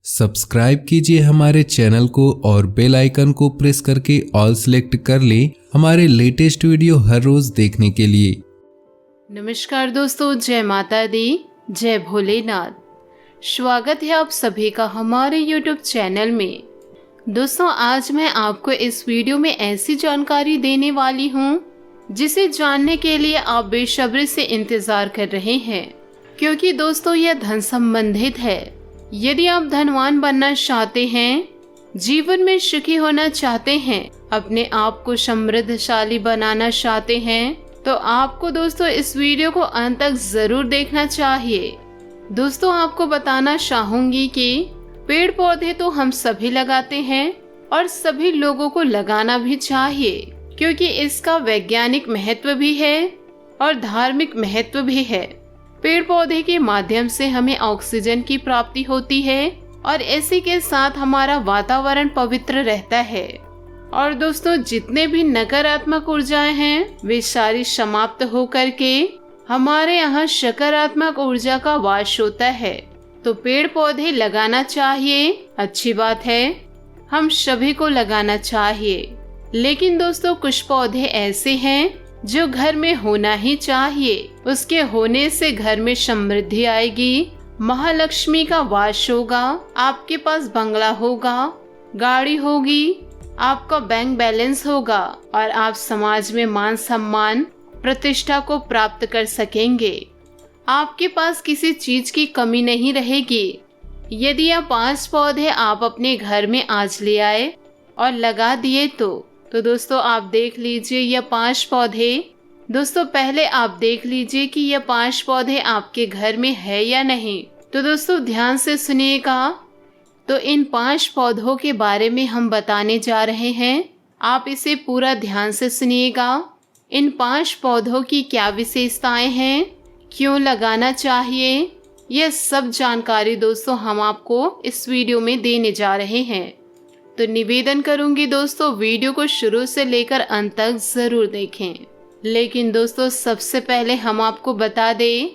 Subscribe कीजिए हमारे channel को और बेल आइकन को प्रेस करके ऑल सेलेक्ट कर लें हमारे लेटेस्ट वीडियो हर रोज देखने के लिए। नमस्कार दोस्तों, जय माता दी, जय भोलेनाथ। स्वागत है आप सभी का हमारे YouTube चैनल में। दोस्तों, आज मैं आपको इस वीडियो में ऐसी जानकारी देने वाली हूँ जिसे जानने के लिए आप बेसब्री से इंतजार कर रहे हैं, क्योंकि दोस्तों यह धन संबंधित है। यदि आप धनवान बनना चाहते हैं, जीवन में सुखी होना चाहते हैं, अपने आप को समृद्धशाली बनाना चाहते हैं, तो आपको दोस्तों इस वीडियो को अंत तक जरूर देखना चाहिए। दोस्तों, आपको बताना चाहूंगी कि पेड़ पौधे तो हम सभी लगाते हैं और सभी लोगों को लगाना भी चाहिए, क्योंकि इसका वैज्ञानिक महत्व भी है और धार्मिक महत्व भी है। पेड़ पौधे के माध्यम से हमें ऑक्सीजन की प्राप्ति होती है और इसी के साथ हमारा वातावरण पवित्र रहता है। और दोस्तों, जितने भी नकारात्मक ऊर्जाएं हैं वे सारी समाप्त होकर के हमारे यहाँ सकारात्मक ऊर्जा का वास होता है। तो पेड़ पौधे लगाना चाहिए, अच्छी बात है, हम सभी को लगाना चाहिए। लेकिन दोस्तों, कुछ पौधे ऐसे हैं जो घर में होना ही चाहिए। उसके होने से घर में समृद्धि आएगी, महालक्ष्मी का वास होगा, आपके पास बंगला होगा, गाड़ी होगी, आपका बैंक बैलेंस होगा और आप समाज में मान सम्मान प्रतिष्ठा को प्राप्त कर सकेंगे। आपके पास किसी चीज की कमी नहीं रहेगी। यदि यह 5 पौधे आप अपने घर में आज ले आए और लगा दिए तो दोस्तों आप देख लीजिए यह 5 पौधे। दोस्तों, पहले आप देख लीजिए कि यह 5 पौधे आपके घर में है या नहीं। तो दोस्तों ध्यान से सुनिएगा। तो इन 5 पौधों के बारे में हम बताने जा रहे हैं, आप इसे पूरा ध्यान से सुनिएगा। इन 5 पौधों की क्या विशेषताएं हैं, क्यों लगाना चाहिए, यह सब जानकारी दोस्तों हम आपको इस वीडियो में देने जा रहे हैं। तो निवेदन करूंगी दोस्तों, वीडियो को शुरू से लेकर अंत तक जरूर देखें। लेकिन दोस्तों, सबसे पहले हम आपको बता दें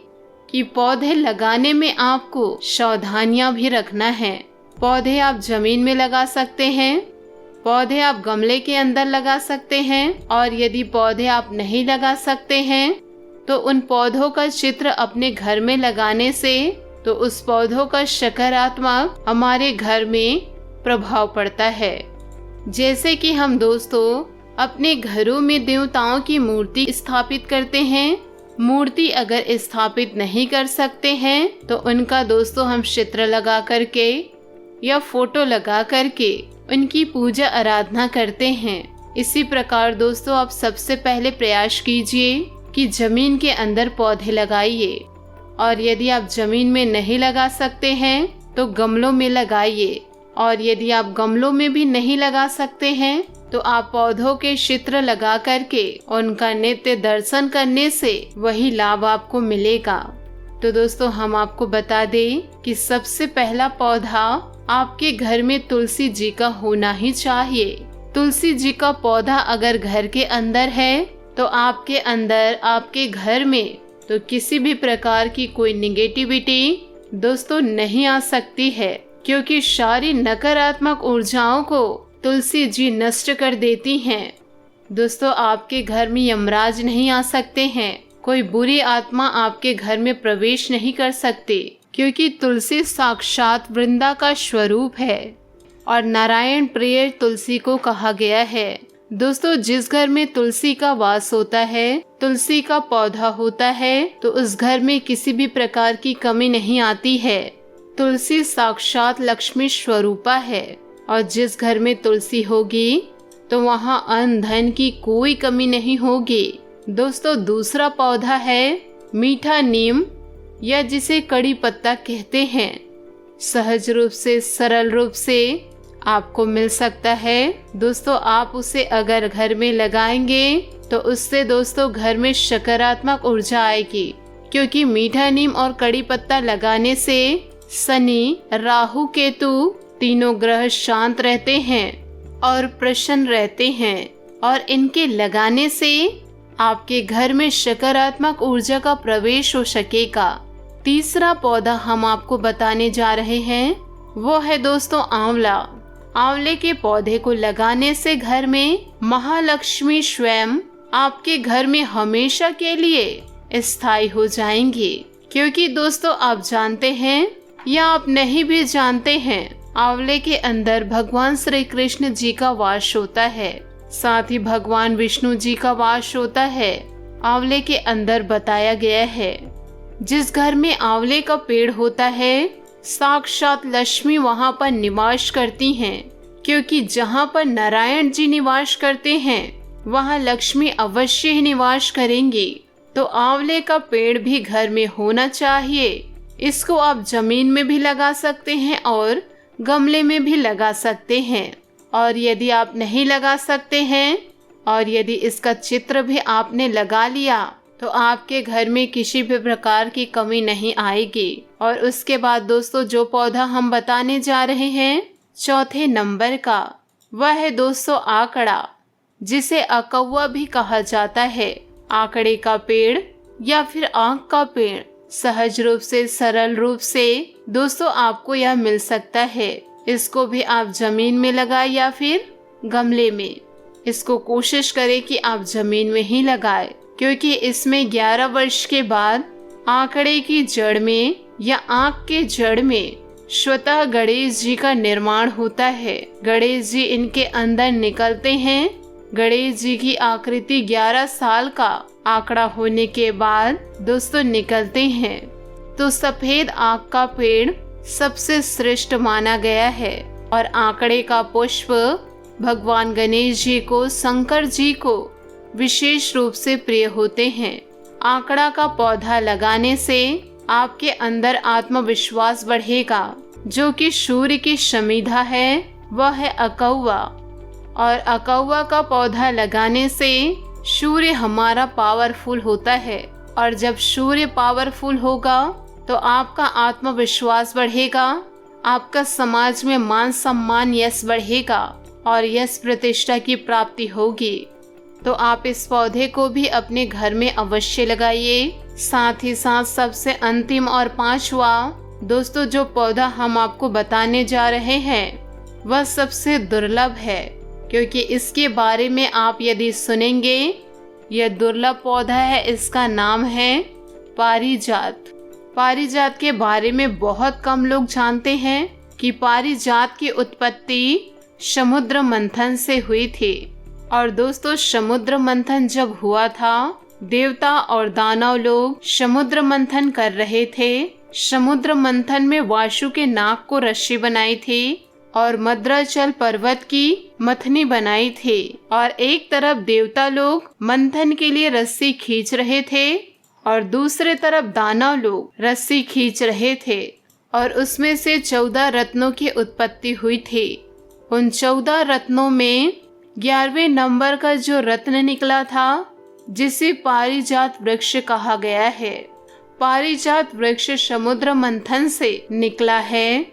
कि पौधे लगाने में आपको सावधानियां भी रखना है। पौधे आप जमीन में लगा सकते हैं, पौधे आप गमले के अंदर लगा सकते हैं, और यदि पौधे आप नहीं लगा सकते हैं तो उन पौधों का चित्र अपने घर में लगाने से तो उस पौधों का सकारात्मक हमारे घर में प्रभाव पड़ता है। जैसे कि हम दोस्तों अपने घरों में देवताओं की मूर्ति स्थापित करते हैं। मूर्ति अगर स्थापित नहीं कर सकते हैं तो उनका दोस्तों हम चित्र लगा करके या फोटो लगा करके उनकी पूजा आराधना करते हैं। इसी प्रकार दोस्तों आप सबसे पहले प्रयास कीजिए कि जमीन के अंदर पौधे लगाइए, और यदि आप जमीन में नहीं लगा सकते हैं तो गमलों में लगाइए, और यदि आप गमलों में भी नहीं लगा सकते हैं तो आप पौधों के चित्र लगा करके उनका नित्य दर्शन करने से वही लाभ आपको मिलेगा। तो दोस्तों हम आपको बता दें कि सबसे पहला पौधा आपके घर में तुलसी जी का होना ही चाहिए। तुलसी जी का पौधा अगर घर के अंदर है तो आपके अंदर, आपके घर में तो किसी भी प्रकार की कोई निगेटिविटी दोस्तों नहीं आ सकती है, क्योंकि सारी नकारात्मक ऊर्जाओं को तुलसी जी नष्ट कर देती हैं। दोस्तों आपके घर में यमराज नहीं आ सकते हैं, कोई बुरी आत्मा आपके घर में प्रवेश नहीं कर सकती, क्योंकि तुलसी साक्षात वृंदा का स्वरूप है और नारायण प्रिय तुलसी को कहा गया है। दोस्तों जिस घर में तुलसी का वास होता है, तुलसी का पौधा होता है, तो उस घर में किसी भी प्रकार की कमी नहीं आती है। तुलसी साक्षात लक्ष्मी स्वरूपा है, और जिस घर में तुलसी होगी तो वहाँ अन्न धन की कोई कमी नहीं होगी। दोस्तों दूसरा पौधा है मीठा नीम, या जिसे कड़ी पत्ता कहते हैं। सहज रूप से, सरल रूप से आपको मिल सकता है। दोस्तों आप उसे अगर घर में लगाएंगे तो उससे दोस्तों घर में सकारात्मक ऊर्जा आएगी, क्योंकि मीठा नीम और कड़ी पत्ता लगाने से शनि, राहु, केतु तीनों ग्रह शांत रहते हैं और प्रसन्न रहते हैं, और इनके लगाने से आपके घर में सकारात्मक ऊर्जा का प्रवेश हो सकेगा। तीसरा पौधा हम आपको बताने जा रहे हैं वो है दोस्तों आंवला। आंवले के पौधे को लगाने से घर में महालक्ष्मी स्वयं आपके घर में हमेशा के लिए स्थायी हो जाएंगी। क्योंकि दोस्तों आप जानते हैं या आप नहीं भी जानते हैं, आंवले के अंदर भगवान श्री कृष्ण जी का वास होता है, साथ ही भगवान विष्णु जी का वास होता है। आंवले के अंदर बताया गया है जिस घर में आंवले का पेड़ होता है, साक्षात लक्ष्मी वहां पर निवास करती हैं। क्योंकि जहां पर नारायण जी निवास करते हैं वहां लक्ष्मी अवश्य ही निवास करेंगी। तो आंवले का पेड़ भी घर में होना चाहिए। इसको आप जमीन में भी लगा सकते हैं और गमले में भी लगा सकते हैं। और यदि आप नहीं लगा सकते हैं और यदि इसका चित्र भी आपने लगा लिया तो आपके घर में किसी भी प्रकार की कमी नहीं आएगी। और उसके बाद दोस्तों जो पौधा हम बताने जा रहे हैं चौथे नंबर का, वह है दोस्तों आकड़ा, जिसे अकौवा भी कहा जाता है। आकड़े का पेड़ या फिर आंख का पेड़ सहज रूप से, सरल रूप से दोस्तों आपको यह मिल सकता है। इसको भी आप जमीन में लगाएं या फिर गमले में। इसको कोशिश करें कि आप जमीन में ही लगाएं, क्योंकि इसमें 11 वर्ष के बाद आंकड़े की जड़ में या आंख के जड़ में स्वतः गणेश जी का निर्माण होता है। गणेश जी इनके अंदर निकलते हैं। गणेश जी की आकृति 11 साल का आंकड़ा होने के बाद दोस्तों निकलते हैं। तो सफेद आंख का पेड़ सबसे श्रेष्ठ माना गया है। और आंकड़े का पुष्प भगवान गणेश जी को, शंकर जी को विशेष रूप से प्रिय होते हैं। आंकड़ा का पौधा लगाने से आपके अंदर आत्मविश्वास बढ़ेगा। जो कि सूर्य की समिधा है वह है अकौवा। और अकौवा का पौधा लगाने से सूर्य हमारा पावरफुल होता है। और जब सूर्य पावरफुल होगा तो आपका आत्मविश्वास बढ़ेगा, आपका समाज में मान सम्मान, यश बढ़ेगा और यश प्रतिष्ठा की प्राप्ति होगी। तो आप इस पौधे को भी अपने घर में अवश्य लगाइए। साथ ही साथ सबसे अंतिम और पांचवा दोस्तों जो पौधा हम आपको बताने जा रहे हैं वह सबसे दुर्लभ है, क्योंकि इसके बारे में आप यदि सुनेंगे, यह दुर्लभ पौधा है। इसका नाम है पारिजात। पारिजात के बारे में बहुत कम लोग जानते हैं कि पारिजात की उत्पत्ति समुद्र मंथन से हुई थी। और दोस्तों समुद्र मंथन जब हुआ था, देवता और दानव लोग समुद्र मंथन कर रहे थे। समुद्र मंथन में वासु के नाक को रस्सी बनाई थी और मद्राचल पर्वत की मथनी बनाई थी। और एक तरफ देवता लोग मंथन के लिए रस्सी खींच रहे थे और दूसरे तरफ दानव लोग रस्सी खींच रहे थे। और उसमें से 14 रत्नों की उत्पत्ति हुई थी। उन 14 रत्नों में 11वें नंबर का जो रत्न निकला था, जिसे पारिजात वृक्ष कहा गया है। पारिजात वृक्ष समुद्र मंथन से निकला है।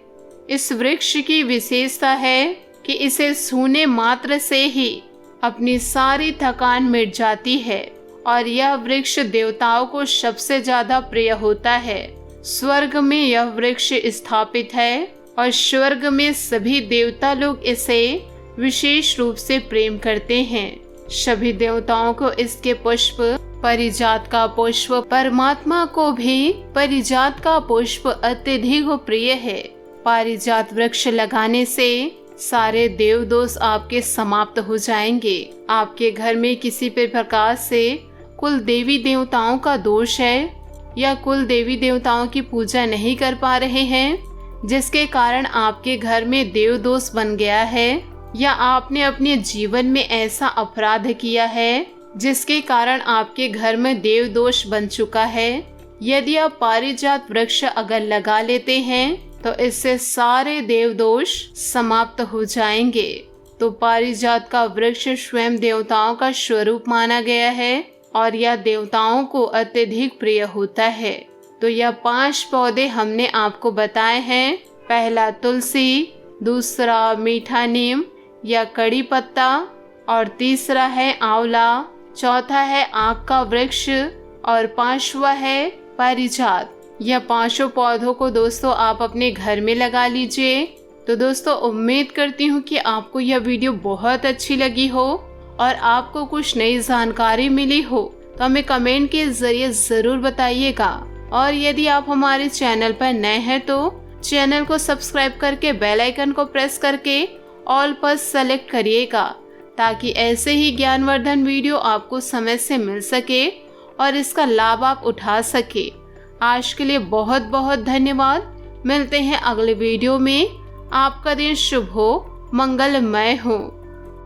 इस वृक्ष की विशेषता है कि इसे छूने मात्र से ही अपनी सारी थकान मिट जाती है। और यह वृक्ष देवताओं को सबसे ज्यादा प्रिय होता है। स्वर्ग में यह वृक्ष स्थापित है और स्वर्ग में सभी देवता लोग इसे विशेष रूप से प्रेम करते हैं। सभी देवताओं को इसके पुष्प, पारिजात का पुष्प, परमात्मा को भी पारिजात का पुष्प अत्यधिक प्रिय है। पारिजात वृक्ष लगाने से सारे देव दोष आपके समाप्त हो जाएंगे। आपके घर में किसी भी प्रकार से कुल देवी देवताओं का दोष है या कुल देवी देवताओं की पूजा नहीं कर पा रहे हैं, जिसके कारण आपके घर में देव दोष बन गया है, या आपने अपने जीवन में ऐसा अपराध किया है जिसके कारण आपके घर में देव दोष बन चुका है। यदि आप पारिजात वृक्ष अगर लगा लेते हैं तो इससे सारे देव दोष समाप्त हो जाएंगे। तो पारिजात का वृक्ष स्वयं देवताओं का स्वरूप माना गया है और यह देवताओं को अत्यधिक प्रिय होता है। तो यह 5 पौधे हमने आपको बताए हैं। पहला तुलसी, दूसरा मीठा नीम या कड़ी पत्ता, और तीसरा है आंवला, चौथा है आक का वृक्ष और 5वां है पारिजात। यह 5 पौधों को दोस्तों आप अपने घर में लगा लीजिए। तो दोस्तों उम्मीद करती हूँ कि आपको यह वीडियो बहुत अच्छी लगी हो और आपको कुछ नई जानकारी मिली हो, तो हमें कमेंट के जरिए ज़रूर बताइएगा। और यदि आप हमारे चैनल पर नए हैं तो चैनल को सब्सक्राइब करके बेल आइकन को प्रेस करके ऑल पर सेलेक्ट करिएगा, ताकि ऐसे ही ज्ञानवर्धन वीडियो आपको समय से मिल सके और इसका लाभ आप उठा सके। आज के लिए बहुत बहुत धन्यवाद। मिलते हैं अगले वीडियो में। आपका दिन शुभ हो, मंगलमय हो।